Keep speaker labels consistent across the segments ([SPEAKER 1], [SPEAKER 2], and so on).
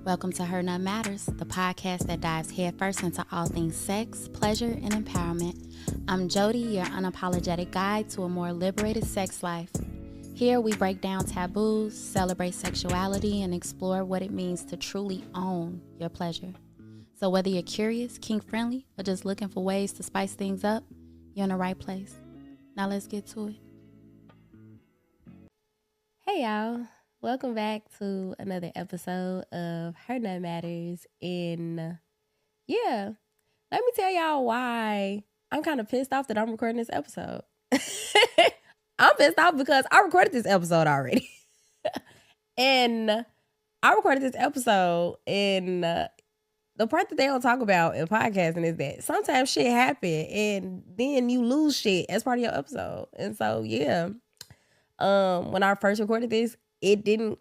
[SPEAKER 1] Welcome to Her None Matters, the podcast that dives headfirst into all things sex, pleasure, and empowerment. I'm Jody, your unapologetic guide to a more liberated sex life. Here we break down taboos, celebrate sexuality, and explore what it means to truly own your pleasure. So whether you're curious, kink-friendly, or just looking for ways to spice things up, you're in the right place. Now let's get to it.
[SPEAKER 2] Hey y'all, welcome back to another episode of Her None Matters. And let me tell y'all why I'm kind of pissed off that I'm recording this episode. I'm pissed off because I recorded this episode already. And I recorded this episode, and the part that they don't talk about in podcasting is that sometimes shit happen and then you lose shit as part of your episode. And so, when I first recorded this, I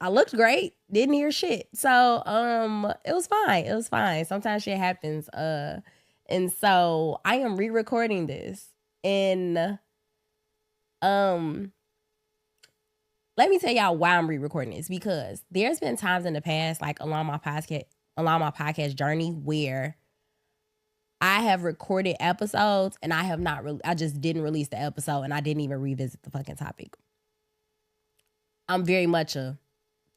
[SPEAKER 2] looked great, didn't hear shit. So, it was fine. Sometimes shit happens. And so I am re-recording this. And, let me tell y'all why I'm re-recording this, because there's been times in the past, like along my podcast journey, where I have recorded episodes and I just didn't release the episode, and I didn't even revisit the fucking topic. I'm very much a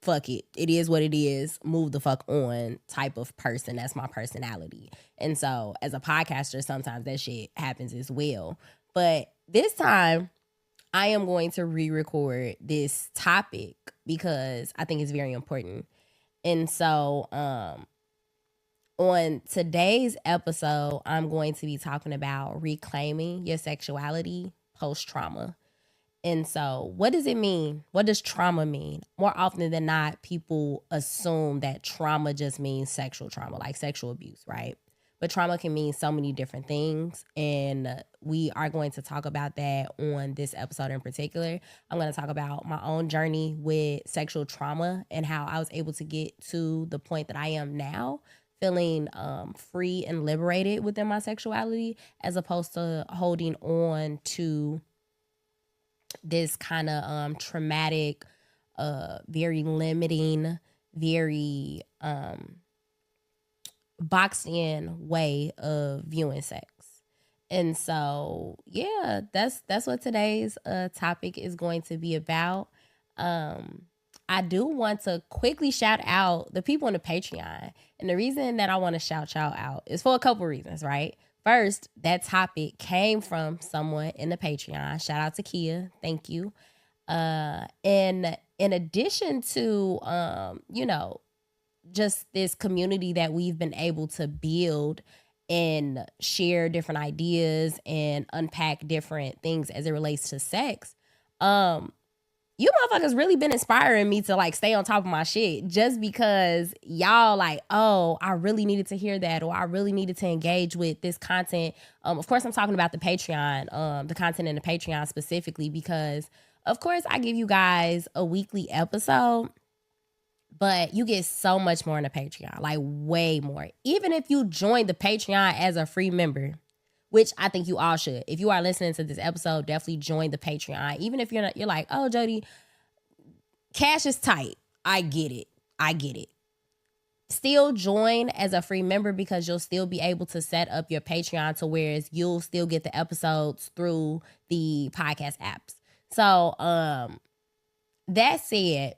[SPEAKER 2] fuck it. It is what it is. Move the fuck on type of person. That's my personality. And so as a podcaster, sometimes that shit happens as well. But this time I am going to re-record this topic because I think it's very important. And so, on today's episode, I'm going to be talking about reclaiming your sexuality post-trauma. And so what does it mean? What does trauma mean? More often than not, people assume that trauma just means sexual trauma, like sexual abuse, right? But trauma can mean so many different things. And we are going to talk about that on this episode in particular. I'm going to talk about my own journey with sexual trauma and how I was able to get to the point that I am now, feeling free and liberated within my sexuality, as opposed to holding on to this kind of traumatic, very limiting, very boxed in way of viewing sex. And so, that's what today's topic is going to be about. I do want to quickly shout out the people on the Patreon. And the reason that I want to shout y'all out is for a couple reasons, right? First, that topic came from someone in the Patreon. Shout out to Kia. Thank you. And in addition to, just this community that we've been able to build and share different ideas and unpack different things as it relates to sex, you motherfuckers really been inspiring me to like stay on top of my shit, just because y'all like, oh, I really needed to hear that, or I really needed to engage with this content. Of course, I'm talking about the Patreon, the content in the Patreon specifically, because of course I give you guys a weekly episode, but you get so much more in the Patreon, like way more. Even if you join the Patreon as a free member, which I think you all should. If you are listening to this episode, definitely join the Patreon. Even if you're like, oh, Jody, cash is tight. I get it. Still join as a free member, because you'll still be able to set up your Patreon to where you'll still get the episodes through the podcast apps. So, that said,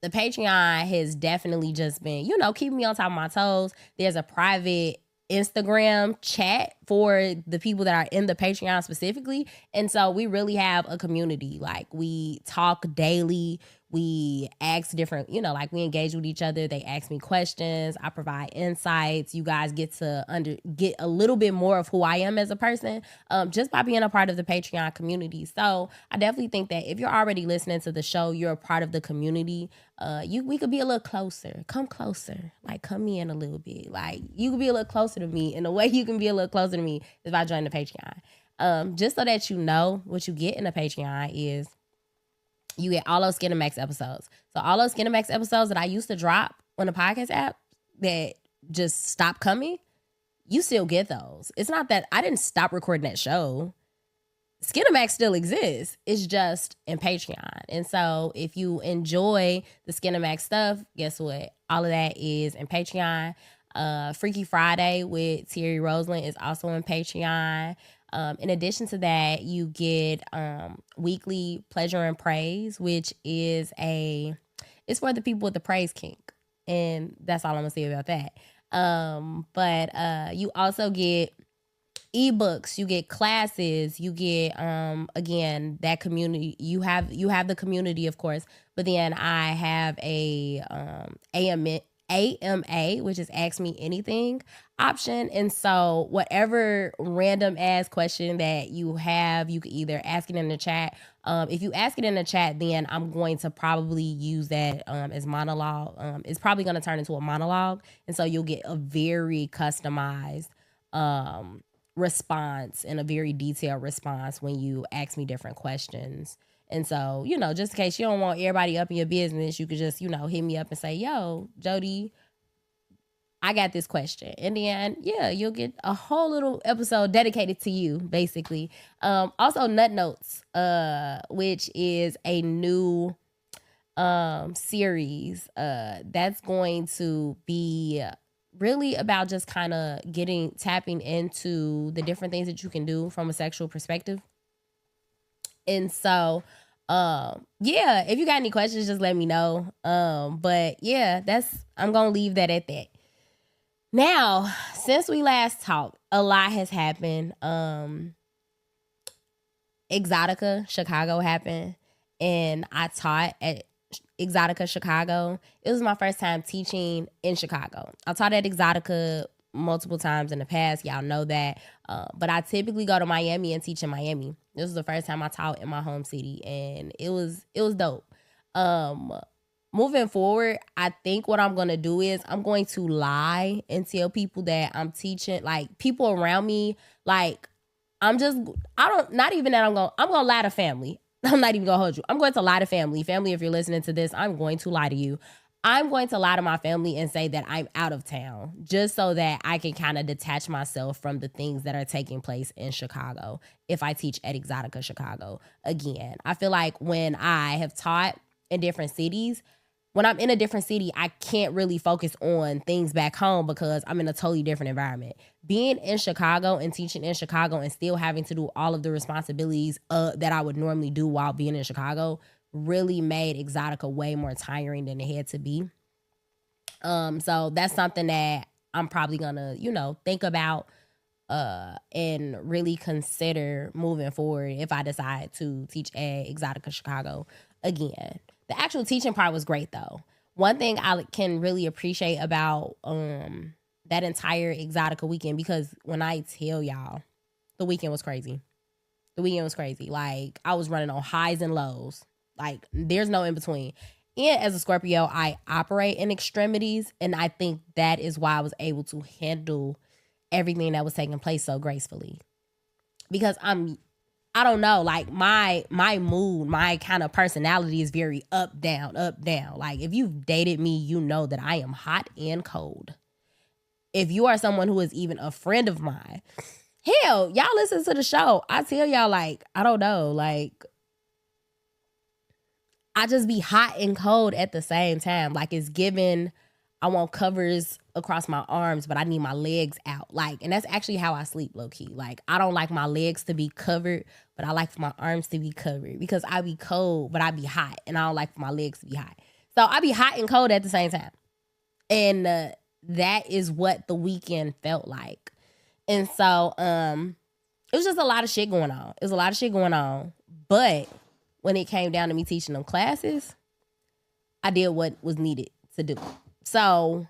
[SPEAKER 2] the Patreon has definitely just been, keeping me on top of my toes. There's a private Instagram chat for the people that are in the Patreon specifically. And so we really have a community. Like, we talk daily. We ask different, we engage with each other. They ask me questions. I provide insights. You guys get to get a little bit more of who I am as a person, just by being a part of the Patreon community. So I definitely think that if you're already listening to the show, you're a part of the community. We could be a little closer. Come closer. Like, come in a little bit. Like, you could be a little closer to me. And the way you can be a little closer to me is by joining the Patreon. Just so that you know, what you get in the Patreon is you get all those Skinamax episodes. So all those Skinamax episodes that I used to drop on the podcast app that just stopped coming, you still get those. It's not that I didn't stop recording that show. Skinemax still exists. It's just in Patreon. And so if you enjoy the Skinemax stuff, guess what? All of that is in Patreon. Freaky Friday with Terry Roseland is also in Patreon. In addition to that, you get weekly Pleasure and Praise, which is it's for the people with the praise kink. And that's all I'm gonna say about that. But you also get ebooks, you get classes, you get again that community. You have the community, of course, but then I have a AMA, which is Ask Me Anything option. And so whatever random ass question that you have, you can either ask it in the chat. If you ask it in the chat, then I'm going to probably use that as monologue. It's probably going to turn into a monologue. And so you'll get a very customized response and a very detailed response when you ask me different questions. And so, just in case you don't want everybody up in your business, you could just, hit me up and say, yo, Jody, I got this question. And then, you'll get a whole little episode dedicated to you, basically. Also, Nut Notes, which is a new series that's going to be really about just kind of tapping into the different things that you can do from a sexual perspective. And so, if you got any questions, just let me know. But I'm going to leave that at that. Now, since we last talked, a lot has happened. Exxxotica Chicago happened, and I taught at Exxxotica Chicago. It was my first time teaching in Chicago. I taught at Exxxotica multiple times in the past. Y'all know that. But I typically go to Miami and teach in Miami. This was the first time I taught in my home city, and it was dope. Moving forward, I think what I'm going to do is I'm going to lie and tell people that I'm teaching, like people around me, like not even that I'm going to lie to family. I'm not even going to hold you. I'm going to lie to family. Family, if you're listening to this, I'm going to lie to you. I'm going to lie to my family and say that I'm out of town just so that I can kind of detach myself from the things that are taking place in Chicago if I teach at Exxxotica Chicago. Again, I feel like when I have taught in different cities, when I'm in a different city, I can't really focus on things back home because I'm in a totally different environment. Being in Chicago and teaching in Chicago and still having to do all of the responsibilities that I would normally do while being in Chicago really made Exxxotica way more tiring than it had to be. So that's something that I'm probably gonna, think about and really consider moving forward if I decide to teach at Exxxotica Chicago again. The actual teaching part was great though. One thing I can really appreciate about that entire Exxxotica weekend, because when I tell y'all, the weekend was crazy. Like I was running on highs and lows. Like there's no in between. And as a Scorpio, I operate in extremities, and I think that is why I was able to handle everything that was taking place so gracefully. Because I don't know, like my mood, my kind of personality is very up, down. Like if you've dated me, you know that I am hot and cold. If you are someone who is even a friend of mine, hell, y'all listen to the show. I tell y'all, like, I don't know, like I just be hot and cold at the same time. Like it's given, I want covers across my arms, but I need my legs out. Like, and that's actually how I sleep, low key. Like I don't like my legs to be covered, but I like for my arms to be covered because I be cold, but I be hot, and I don't like for my legs to be hot. So I be hot and cold at the same time. And that is what the weekend felt like. And so it was just a lot of shit going on. But when it came down to me teaching them classes, I did what was needed to do. So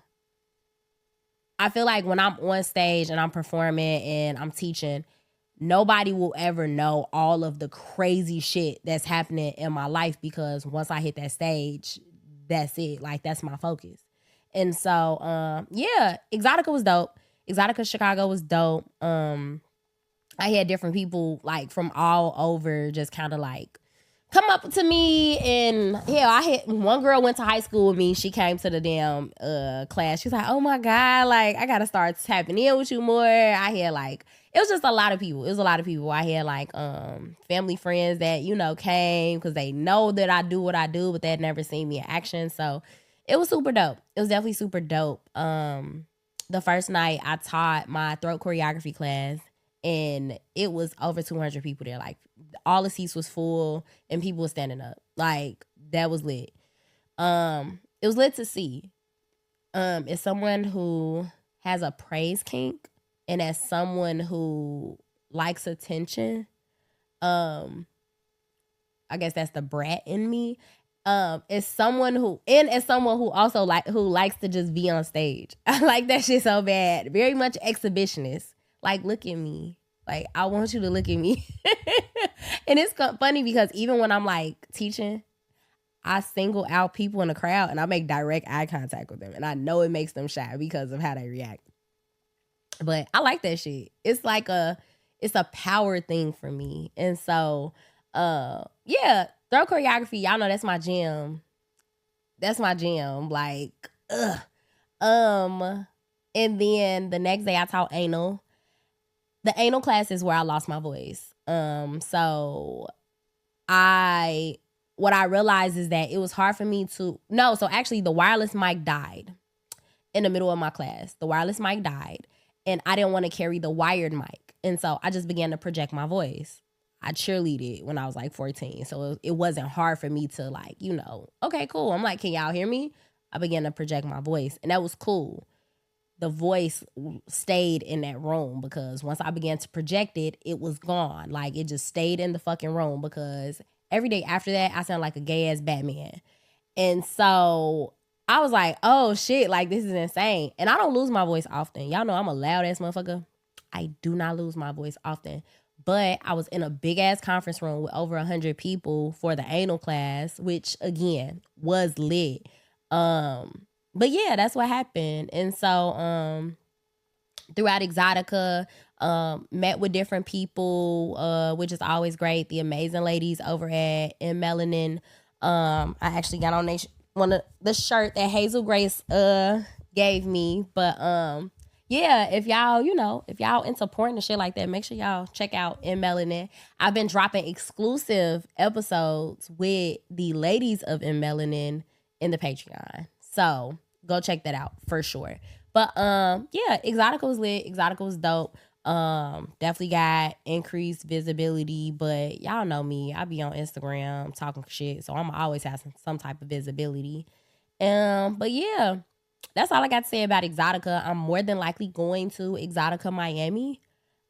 [SPEAKER 2] I feel like when I'm on stage and I'm performing and I'm teaching, nobody will ever know all of the crazy shit that's happening in my life, because once I hit that stage, that's it. Like that's my focus. And so, Exxxotica was dope. Exxxotica Chicago was dope. I had different people like from all over just kind of like come up to me, and I had one girl went to high school with me. She came to the damn class. She was like, "Oh my God, like I gotta start tapping in with you more." I had like it was just a lot of people. It was a lot of people. I had like family friends that, you know, came because they know that I do what I do, but they had never seen me in action. So it was super dope. It was definitely super dope. The first night I taught my throat choreography class, and it was over 200 people there. Like all the seats was full and people were standing up. Like that was lit. It was lit to see. As someone who has a praise kink, and as someone who likes attention, I guess that's the brat in me. As someone who also who likes to just be on stage. I like that shit so bad. Very much exhibitionist. Like, look at me. Like, I want you to look at me. And it's funny because even when I'm like teaching, I single out people in the crowd and I make direct eye contact with them. And I know it makes them shy because of how they react. But I like that shit. It's like it's a power thing for me. And so, yeah, throat choreography, y'all know that's my jam. That's my jam. Like, and then the next day I taught anal. The anal class is where I lost my voice. So what I realized is that it was hard for me so actually the wireless mic died in the middle of my class. The wireless mic died and I didn't want to carry the wired mic. And so I just began to project my voice. I cheerleaded when I was like 14. So it wasn't hard for me to like, you know, okay, cool. I'm like, can y'all hear me? I began to project my voice and that was cool. The voice stayed in that room because once I began to project it, it was gone. Like it just stayed in the fucking room because every day after that, I sound like a gay ass Batman. And so I was like, oh shit, like this is insane. And I don't lose my voice often. Y'all know I'm a loud ass motherfucker. I do not lose my voice often. But I was in a big ass conference room with over 100 people for the anal class, which again was lit. But yeah, that's what happened. And so throughout Exxxotica, met with different people, which is always great. The amazing ladies over at In Melanin. I actually got on one of the shirt that Hazel Grace gave me. But yeah, if y'all into porn and shit like that, make sure y'all check out In Melanin. I've been dropping exclusive episodes with the ladies of In Melanin in the Patreon. So go check that out for sure. But yeah, Exxxotica was lit. Exxxotica was dope. Definitely got increased visibility, but y'all know me. I be on Instagram talking shit, so I'm always have some type of visibility. But yeah, that's all I got to say about Exxxotica. I'm more than likely going to Exxxotica Miami.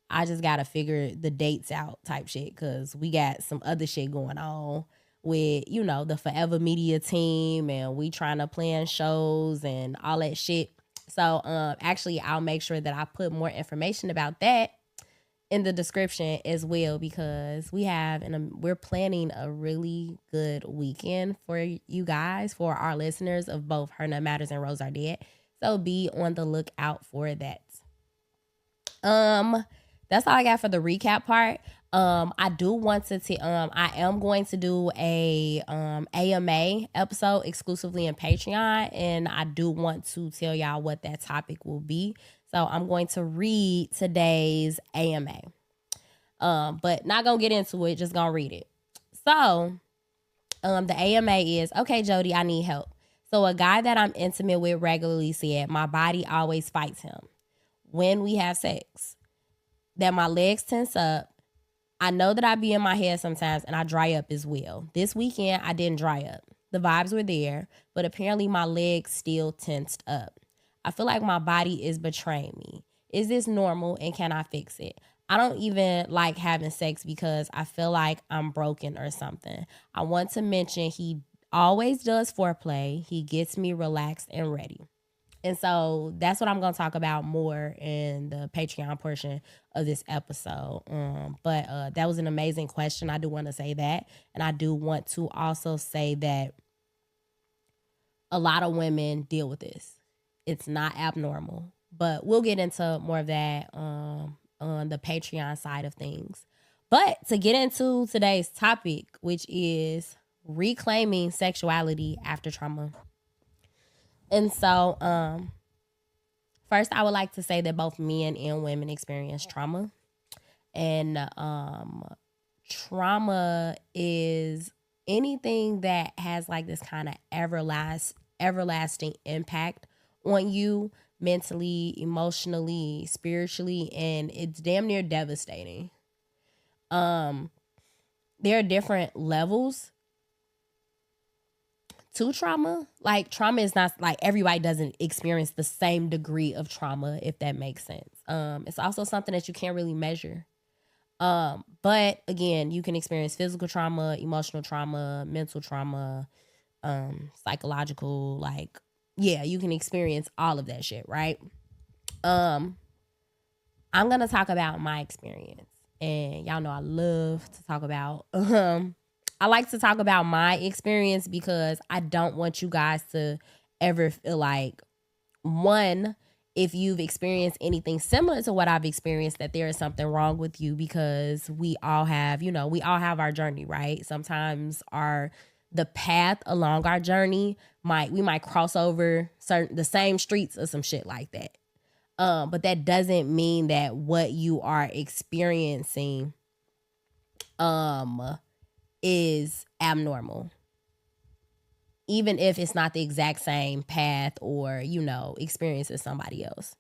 [SPEAKER 2] I just gotta figure the dates out type shit because we got some other shit going on with, you know, the Forever Media team, and we trying to plan shows and all that shit. So actually I'll make sure that I put more information about that in the description as well, because we're planning a really good weekend for you guys, for our listeners of both Her Nut Matters and Rose Are Dead. So be on the lookout for that. That's all I got for the recap part. I do want to I am going to do a AMA episode exclusively in Patreon, and I do want to tell y'all what that topic will be. So I'm going to read today's AMA. But not gonna get into it, just gonna read it. So the AMA is, okay, Jody, I need help. So a guy that I'm intimate with regularly said my body always fights him when we have sex, that my legs tense up. I know that I be in my head sometimes and I dry up as well. This weekend, I didn't dry up. The vibes were there, but apparently my legs still tensed up. I feel like my body is betraying me. Is this normal and can I fix it? I don't even like having sex because I feel like I'm broken or something. I want to mention he always does foreplay. He gets me relaxed and ready. And so that's what I'm going to talk about more in the Patreon portion of this episode. But that was an amazing question. I do want to say that. And I do want to also say that a lot of women deal with this. It's not abnormal. But we'll get into more of that on the Patreon side of things. But to get into today's topic, which is reclaiming sexuality after trauma. And so, first, I would like to say that both men and women experience trauma. And trauma is anything that has like this kind of everlasting impact on you mentally, emotionally, spiritually, and it's damn near devastating. There are different levels to trauma. Like, trauma is not like everybody doesn't experience the same degree of trauma, if that makes sense. It's also something that you can't really measure. But again, you can experience physical trauma, emotional trauma, mental trauma, psychological, like, yeah, you can experience all of that shit, right? I'm gonna talk about my experience. And y'all know I love to talk about I like to talk about my experience because I don't want you guys to ever feel like, one, if you've experienced anything similar to what I've experienced, that there is something wrong with you, because we all have, we all have our journey, right? Sometimes the path along our journey we might cross over the same streets or some shit like that. But that doesn't mean that what you are experiencing is abnormal, even if it's not the exact same path or experience as somebody else.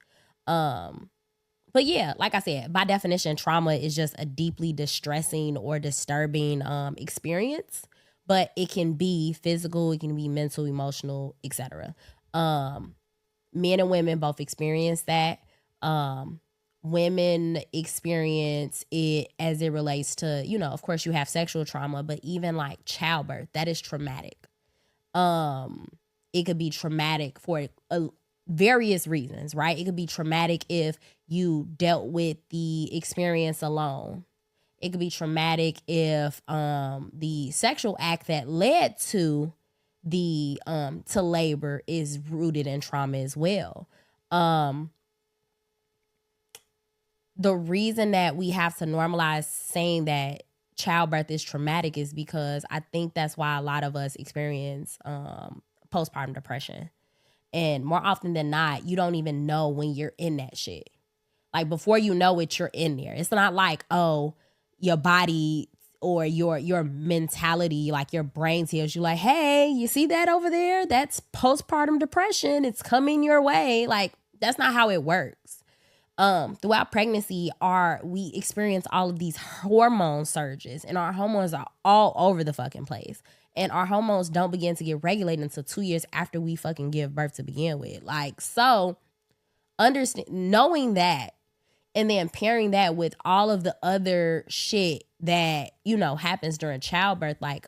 [SPEAKER 2] But yeah, like I said, by definition, trauma is just a deeply distressing or disturbing experience, but it can be physical, it can be mental, emotional, etc. Men and women both experience that. Women experience it as it relates to, of course you have sexual trauma, but even like childbirth, that is traumatic. It could be traumatic for various reasons, right? It could be traumatic if you dealt with the experience alone. It could be traumatic if the sexual act that led to to labor is rooted in trauma as well. The reason that we have to normalize saying that childbirth is traumatic is because I think that's why a lot of us experience postpartum depression. And more often than not, you don't even know when you're in that shit. Like, before you know it, you're in there. It's not like, oh, your body or your mentality, like your brain tells you like, hey, you see that over there? That's postpartum depression. It's coming your way. Like, that's not how it works. Throughout pregnancy, we experience all of these hormone surges, and our hormones are all over the fucking place. And our hormones don't begin to get regulated until 2 years after we fucking give birth to begin with. Like, so knowing that, and then pairing that with all of the other shit that, happens during childbirth, like,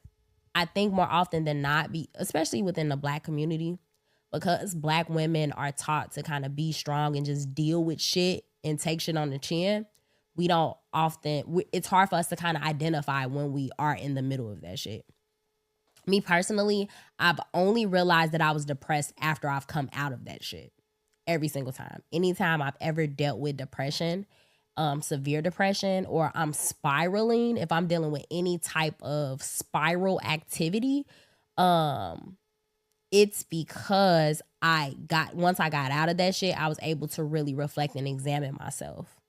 [SPEAKER 2] I think more often than not, especially within the Black community, because Black women are taught to kind of be strong and just deal with shit and take shit on the chin, it's hard for us to kind of identify when we are in the middle of that shit. Me personally, I've only realized that I was depressed after I've come out of that shit. Every single time. Anytime I've ever dealt with depression, severe depression, or I'm spiraling, if I'm dealing with any type of spiral activity, it's because once I got out of that shit, I was able to really reflect and examine myself.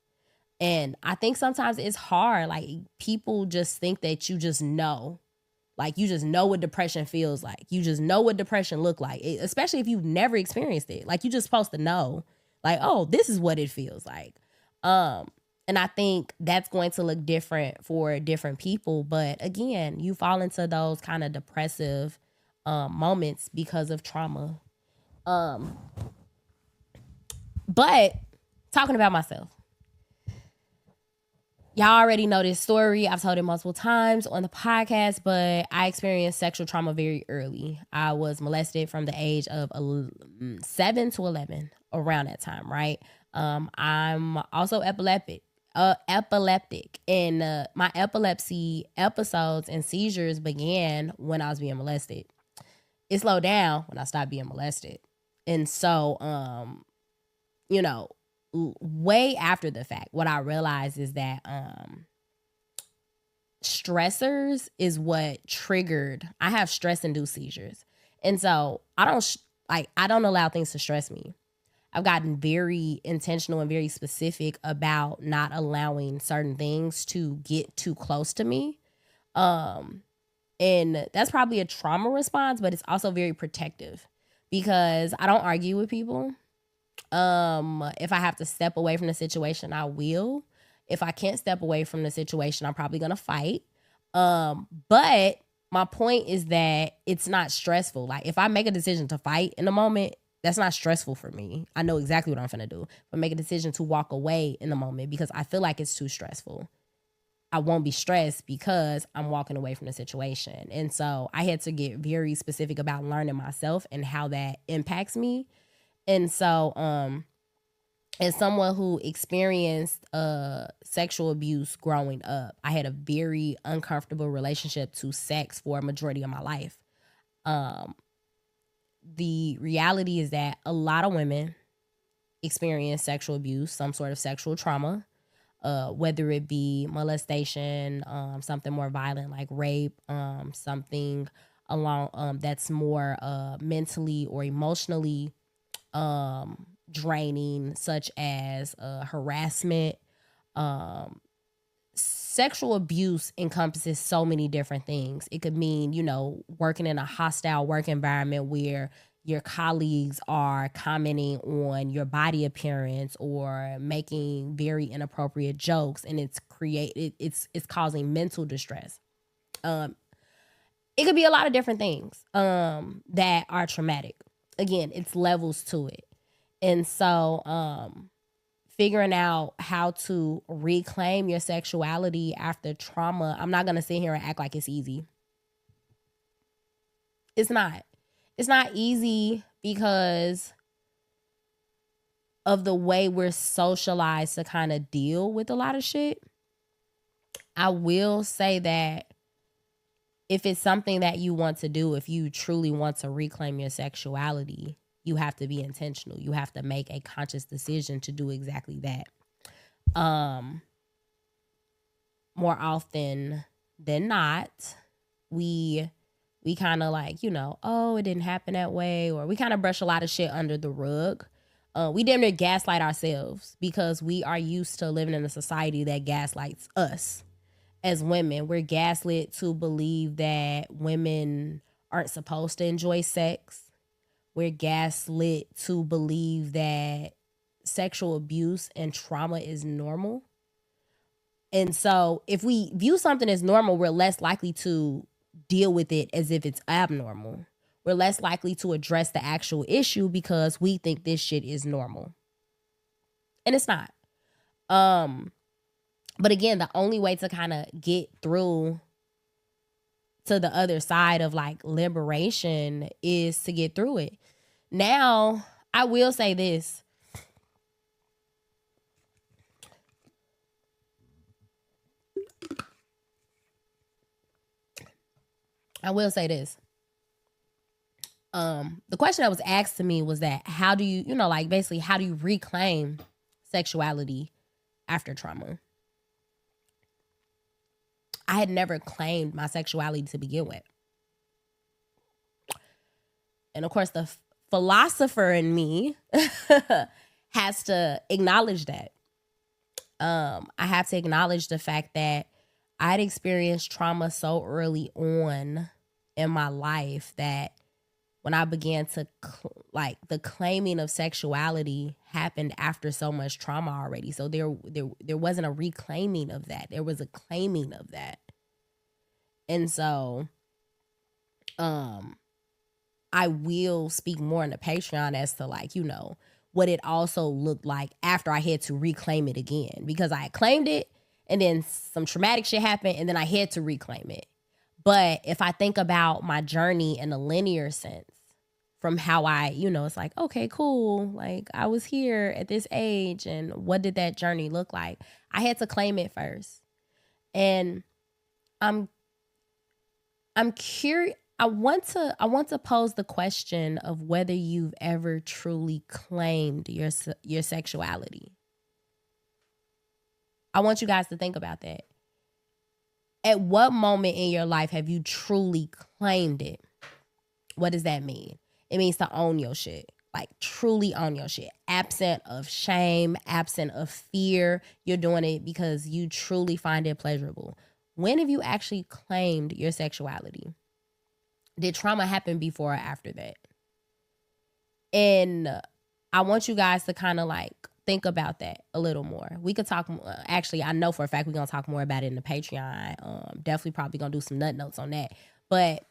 [SPEAKER 2] And I think sometimes it's hard. Like, people just think that you just know. Like, you just know what depression feels like. You just know what depression look like, especially if you've never experienced it. Like, you're just supposed to know, like, oh, this is what it feels like. And I think that's going to look different for different people. But again, you fall into those kind of depressive moments because of trauma. But talking about myself, y'all already know this story. I've told it multiple times on the podcast, but I experienced sexual trauma very early. I was molested from the age of 7 to 11, around that time, right? I'm also epileptic, and my epilepsy episodes and seizures began when I was being molested. It slowed down when I stopped being molested. And so, way after the fact, what I realized is that stressors is what triggered. I have stress-induced seizures, and so I don't allow things to stress me. I've gotten very intentional and very specific about not allowing certain things to get too close to me. And that's probably a trauma response, but it's also very protective because I don't argue with people. If I have to step away from the situation, I will. If I can't step away from the situation, I'm probably gonna fight. But my point is that it's not stressful. Like if I make a decision to fight in the moment, that's not stressful for me. I know exactly what I'm gonna do. If I make a decision to walk away in the moment because I feel like it's too stressful, I won't be stressed because I'm walking away from the situation. And so I had to get very specific about learning myself and how that impacts me. And so, as someone who experienced sexual abuse growing up, I had a very uncomfortable relationship to sex for a majority of my life. The reality is that a lot of women experience sexual abuse, some sort of sexual trauma, whether it be molestation, something more violent like rape, something along that's more mentally or emotionally draining, such as harassment. Sexual abuse encompasses so many different things. It could mean, working in a hostile work environment where your colleagues are commenting on your body appearance or making very inappropriate jokes, and it's causing mental distress. It could be a lot of different things that are traumatic. Again, it's levels to it. And so figuring out how to reclaim your sexuality after trauma, I'm not going to sit here and act like it's easy. It's not. It's not easy because of the way we're socialized to kind of deal with a lot of shit. I will say that if it's something that you want to do, if you truly want to reclaim your sexuality, you have to be intentional. You have to make a conscious decision to do exactly that. More often than not, we kind of like, oh, it didn't happen that way, or we kind of brush a lot of shit under the rug. We damn near gaslight ourselves because we are used to living in a society that gaslights us. As women, we're gaslit to believe that women aren't supposed to enjoy sex. We're gaslit to believe that sexual abuse and trauma is normal. And so if we view something as normal, we're less likely to deal with it as if it's abnormal. We're less likely to address the actual issue because we think this shit is normal. And it's not. But again, the only way to kind of get through to the other side of like liberation is to get through it. Now, I will say this. The question that was asked to me was that how do you, basically how do you reclaim sexuality after trauma? I had never claimed my sexuality to begin with. And of course, the philosopher in me has to acknowledge that. I have to acknowledge the fact that I'd experienced trauma so early on in my life that when I began to, the claiming of sexuality happened after so much trauma already. So there wasn't a reclaiming of that. There was a claiming of that. And so, I will speak more in the Patreon as to what it also looked like after I had to reclaim it again, because I had claimed it and then some traumatic shit happened and then I had to reclaim it. But if I think about my journey in a linear sense, from how I, it's like, okay, cool. Like I was here at this age and what did that journey look like? I had to claim it first. And I'm curious. I want to pose the question of whether you've ever truly claimed your sexuality. I want you guys to think about that. At what moment in your life have you truly claimed it? What does that mean? It means to own your shit. Like truly own your shit. Absent of shame, absent of fear. You're doing it because you truly find it pleasurable. When have you actually claimed your sexuality? Did trauma happen before or after that? And I want you guys to kind of like think about that a little more. We could talk. Actually, I know for a fact we're gonna talk more about it in the Patreon. Definitely, probably gonna do some nut notes on that. But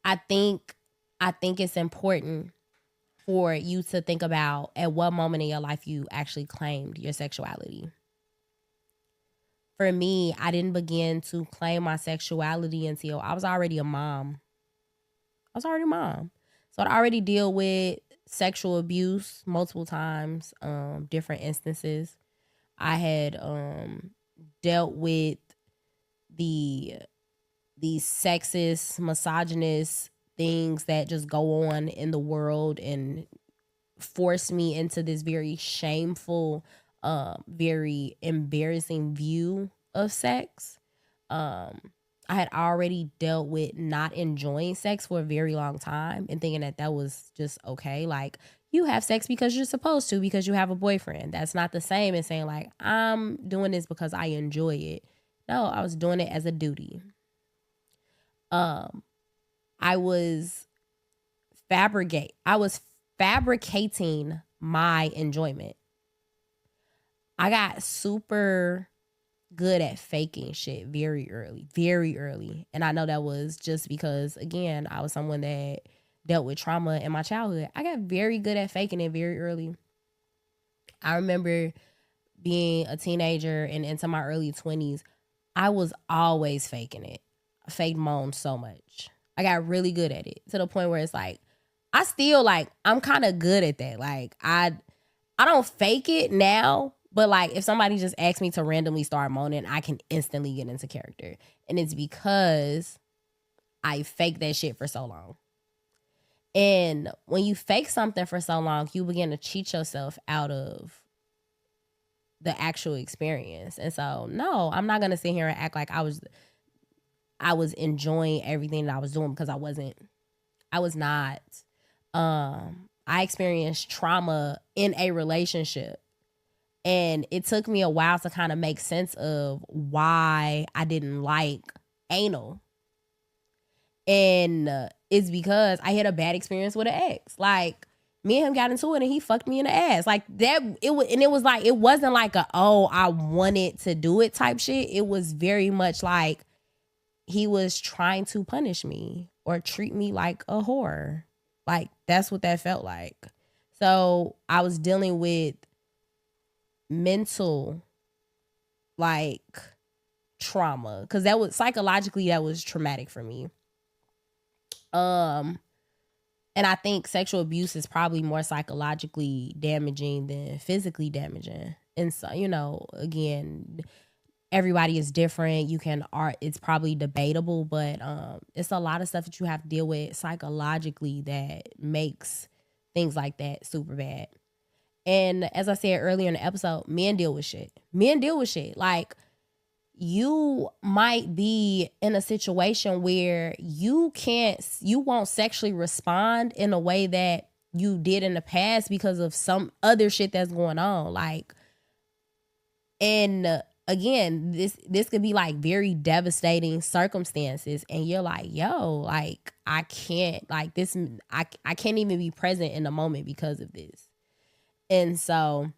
[SPEAKER 2] I think it's important for you to think about at what moment in your life you actually claimed your sexuality. For me, I didn't begin to claim my sexuality until I was already a mom. So I'd already deal with sexual abuse multiple times, different instances. I had dealt with these sexist, misogynist things that just go on in the world and force me into this very shameful, very embarrassing view of sex. I had already dealt with not enjoying sex for a very long time and thinking that was just okay. Like, you have sex because you're supposed to, because you have a boyfriend. That's not the same as saying like, I'm doing this because I enjoy it. No, I was doing it as a duty. I was fabricating my enjoyment. I got super good at faking shit very early. And I know that was just because, again, I was someone that dealt with trauma in my childhood. I got very good at faking it very early. I remember being a teenager and into my early 20s, I was always faking it. I faked moan so much. I got really good at it to the point where it's like, I still like, I'm kind of good at that. Like, I don't fake it now, but like if somebody just asks me to randomly start moaning, I can instantly get into character. And it's because I faked that shit for so long. And when you fake something for so long, you begin to cheat yourself out of the actual experience. And so, no, I'm not going to sit here and act like I was enjoying everything that I was doing, because I wasn't. I was not. I experienced trauma in a relationship, and it took me a while to kind of make sense of why I didn't like anal. And it's because I had a bad experience with an ex. Like, me and him got into it and he fucked me in the ass. Like that, it was like, it wasn't like I wanted to do it type shit. It was very much like he was trying to punish me or treat me like a whore. Like, that's what that felt like. So I was dealing with mental, like, trauma, because that was psychologically, that was traumatic for me. And I think sexual abuse is probably more psychologically damaging than physically damaging. And so, again, everybody is different. It's probably debatable, but it's a lot of stuff that you have to deal with psychologically that makes things like that super bad. And as I said earlier in the episode, men deal with shit. Like, you might be in a situation where you won't sexually respond in a way that you did in the past because of some other shit that's going on. Like, and again, this could be like very devastating circumstances, and you're like, yo, like, I can't, like, this, I can't even be present in the moment because of this. And so,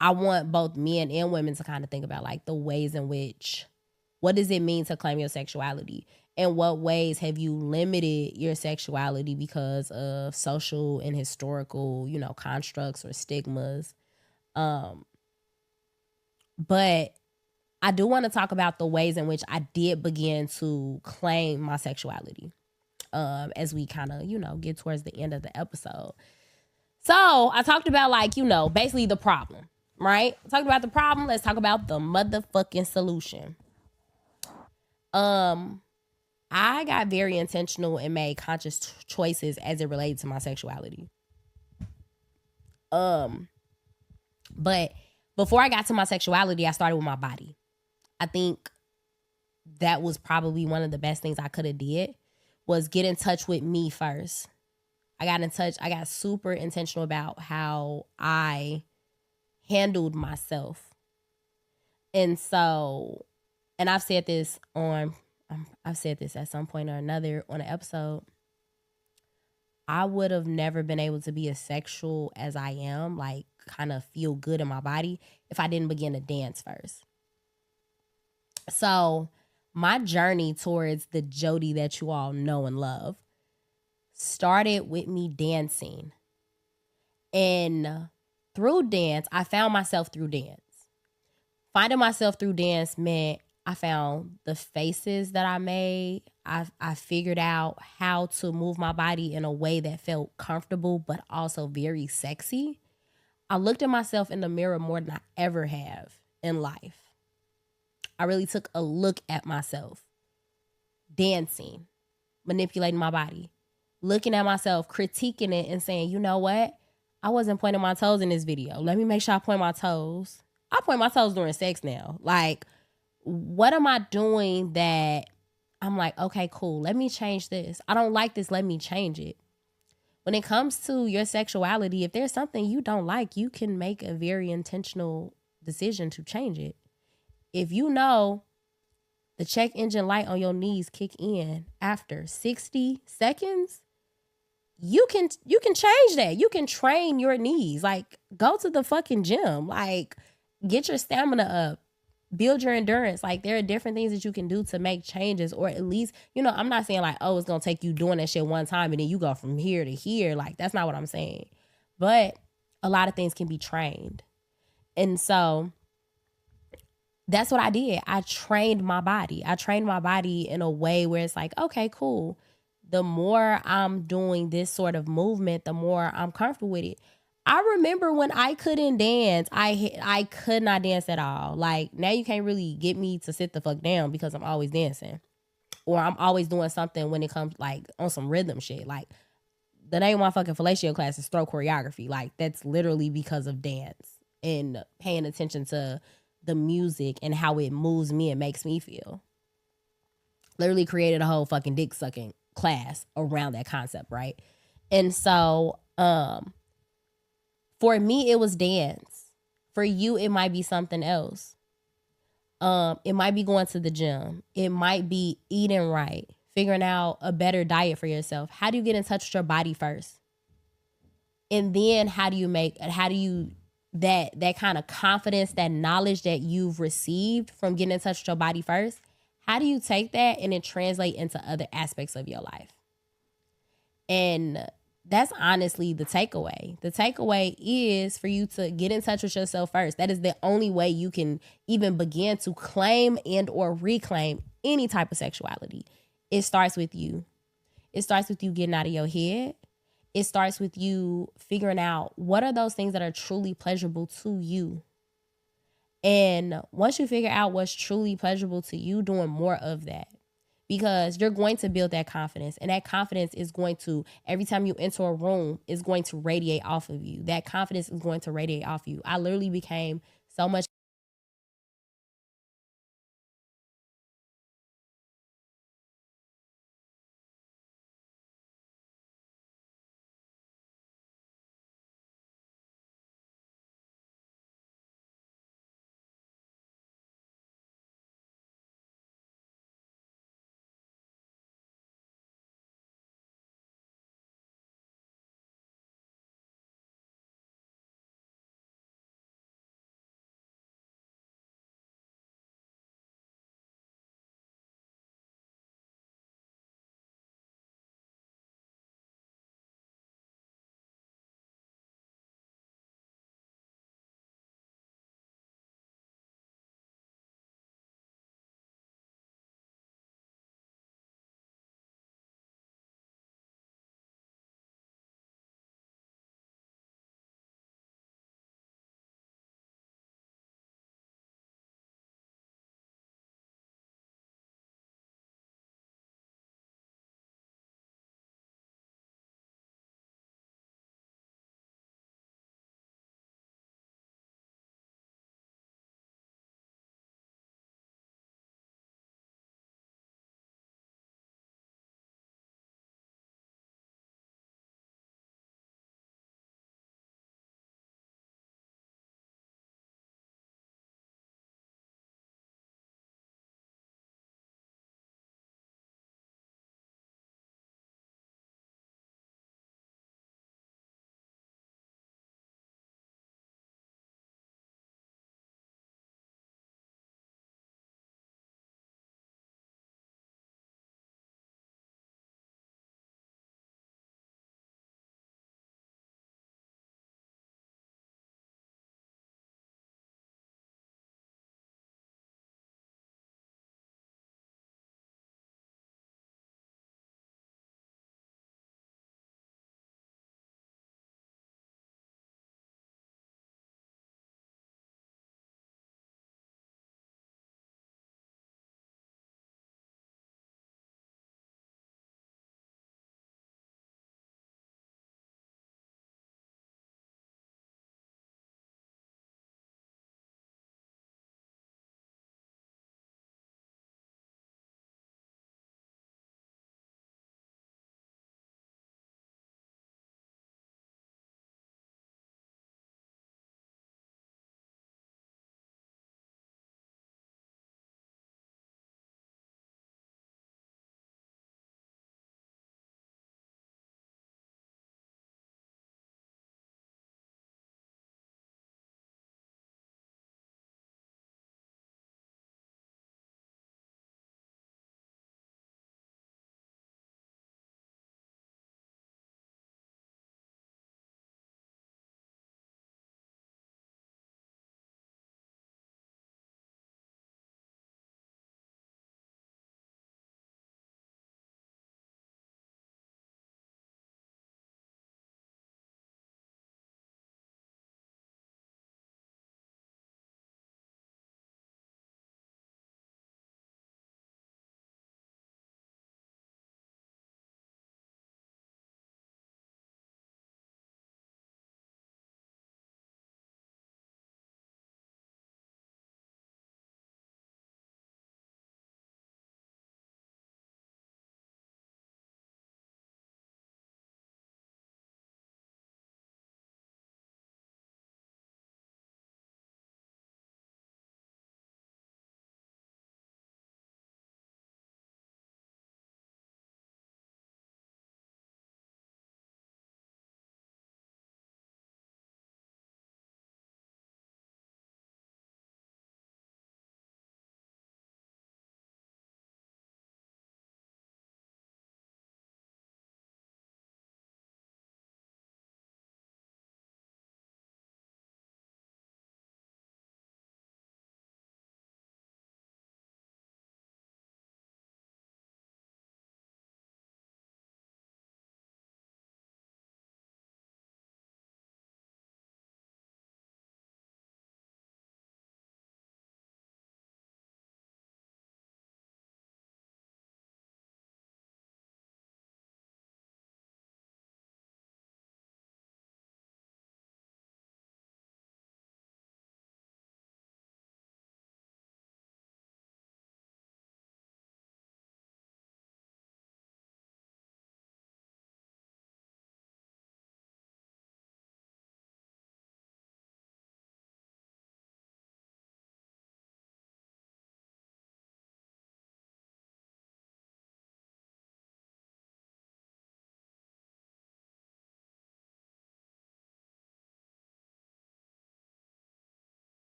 [SPEAKER 2] I want both men and women to kind of think about like the ways in which, what does it mean to claim your sexuality? And what ways have you limited your sexuality because of social and historical, constructs or stigmas? But I do want to talk about the ways in which I did begin to claim my sexuality, as we kind of, get towards the end of the episode. So I talked about basically the problem. Right? Talking about the problem, let's talk about the motherfucking solution. I got very intentional and made conscious choices as it related to my sexuality. But before I got to my sexuality, I started with my body. I think that was probably one of the best things I could have did, was get in touch with me first. I got in touch. I got super intentional about how I handled myself. And so, and I've said this at some point or another on an episode. I would have never been able to be as sexual as I am, like kind of feel good in my body, if I didn't begin to dance first. So, my journey towards the Jody that you all know and love started with me dancing. And through dance, I found myself through dance. Finding myself through dance meant I found the faces that I made. I figured out how to move my body in a way that felt comfortable but also very sexy. I looked at myself in the mirror more than I ever have in life. I really took a look at myself, dancing, manipulating my body, looking at myself, critiquing it, and saying, you know what? I wasn't pointing my toes in this video. Let me make sure I point my toes. I point my toes during sex now. Like, what am I doing that I'm like, okay, cool. Let me change this. I don't like this. Let me change it. When it comes to your sexuality, if there's something you don't like, you can make a very intentional decision to change it. If you know the check engine light on your knees kick in after 60 seconds, you can change that. You can train your knees. Like, go to the fucking gym. Like, get your stamina up. Build your endurance. Like, there are different things that you can do to make changes, or at least, I'm not saying like, oh, it's gonna take you doing that shit one time and then you go from here to here. Like, that's not what I'm saying. But a lot of things can be trained. And so that's what I did. I trained my body. I trained my body in a way where it's like, okay, cool. The more I'm doing this sort of movement, the more I'm comfortable with it. I remember when I couldn't dance, I could not dance at all. Like, now you can't really get me to sit the fuck down because I'm always dancing. Or I'm always doing something when it comes like on some rhythm shit. Like, the name of my fucking fellatio class is throw choreography. Like, that's literally because of dance and paying attention to the music and how it moves me and makes me feel. Literally created a whole fucking dick sucking class around that concept, right? And so, for me, it was dance. For you, it might be something else. It might be going to the gym. It might be eating right, figuring out a better diet for yourself. How do you get in touch with your body first? And then how do you that kind of confidence, that knowledge that you've received from getting in touch with your body first, how do you take that and then translate into other aspects of your life? And that's honestly the takeaway. The takeaway is for you to get in touch with yourself first. That is the only way you can even begin to claim and or reclaim any type of sexuality. It starts with you. It starts with you getting out of your head. It starts with you figuring out what are those things that are truly pleasurable to you. And once you figure out what's truly pleasurable to you, doing more of that. Because you're going to build that confidence. And that confidence is going to, every time you enter a room, is going to radiate off of you. That confidence is going to radiate off you. I literally became so much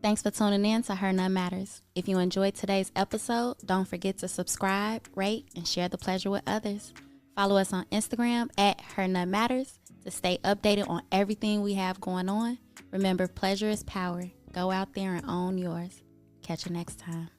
[SPEAKER 1] Thanks for tuning in to Her None Matters. If you enjoyed today's episode, don't forget to subscribe, rate, and share the pleasure with others. Follow us on Instagram at Her None Matters to stay updated on everything we have going on. Remember, pleasure is power. Go out there and own yours. Catch you next time.